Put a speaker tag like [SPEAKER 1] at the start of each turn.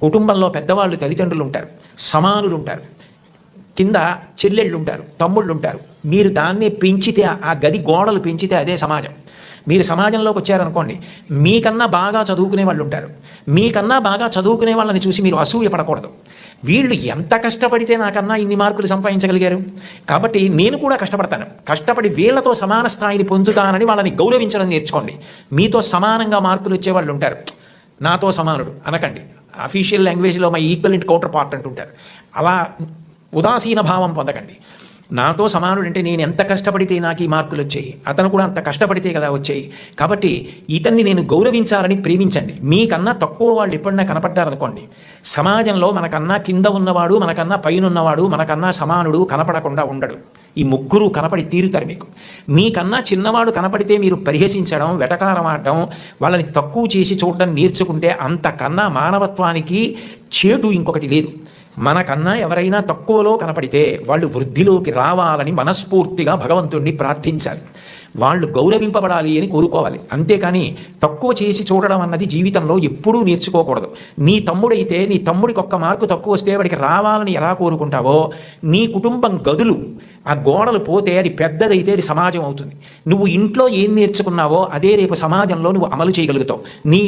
[SPEAKER 1] కుటుంబంలో పెద్దవాళ్ళు తల్లిదండ్రులు ఉంటారు, సమానులు ఉంటారు, కింద చెల్లెళ్ళు ఉంటారు, తమ్ముళ్ళు ఉంటారు. మీరు దాన్ని పెంచితే, ఆ గది గోడలు పెంచితే అదే సమాజం. మీరు సమాజంలోకి వచ్చారనుకోండి, మీకన్నా బాగా చదువుకునే వాళ్ళు ఉంటారు. మీకన్నా బాగా చదువుకునే వాళ్ళని చూసి మీరు అసూయ పడకూడదు. వీళ్ళు ఎంత కష్టపడితే నాకన్నా ఇన్ని మార్కులు సంపాదించగలిగారు, కాబట్టి నేను కూడా కష్టపడతాను, కష్టపడి వీళ్లతో సమాన స్థాయిని పొందుతానని వాళ్ళని గౌరవించడం నేర్చుకోండి. మీతో సమానంగా మార్కులు వచ్చేవాళ్ళు ఉంటారు, నాతో సమానుడు అనకండి. అఫీషియల్ లాంగ్వేజ్లో మై ఈక్వలెంట్ కౌంటర్ పార్ట్ అంటుంటారు. అలా ఉదాసీన భావం పొందకండి. నాతో సమానుడు అంటే నేను ఎంత కష్టపడితే నాకు ఈ మార్కులు వచ్చాయి, అతను కూడా అంత కష్టపడితే కదా వచ్చాయి. కాబట్టి ఇతన్ని నేను గౌరవించాలని ప్రేమించండి. మీకన్నా తక్కువ వాళ్ళు ఎప్పుడన్నా కనపడ్డారనుకోండి, సమాజంలో మనకన్నా కింద ఉన్నవాడు, మనకన్నా పైన ఉన్నవాడు, మనకన్నా సమానుడు కనపడకుండా ఉండడు. ఈ ముగ్గురు కనపడి తీరుతారు మీకు. మీకన్నా చిన్నవాడు కనపడితే మీరు పరిహసించడం, వెటకారం ఆడడం, వాళ్ళని తక్కువ చేసి చూడడం నేర్చుకుంటే అంతకన్నా మానవత్వానికి చేటు ఇంకొకటి లేదు. మనకన్నా ఎవరైనా తక్కువలో కనపడితే వాళ్ళు వృద్ధిలోకి రావాలని మనస్ఫూర్తిగా భగవంతుడిని ప్రార్థించాలి. వాళ్ళు గౌరవింపబడాలి అని కోరుకోవాలి. అంతేకాని తక్కువ చేసి చూడడం అన్నది జీవితంలో ఎప్పుడూ నేర్చుకోకూడదు. నీ తమ్ముడైతే నీ తమ్ముడికి ఒక్క మార్కు తక్కువ వస్తే వాడికి రావాలని ఎలా కోరుకుంటావో, నీ కుటుంబం గదులు ఆ గోడలు పోతే అది పెద్దదైతే అది సమాజం అవుతుంది. నువ్వు ఇంట్లో ఏం నేర్చుకున్నావో అదే రేపు సమాజంలో నువ్వు అమలు చేయగలుగుతావు. నీ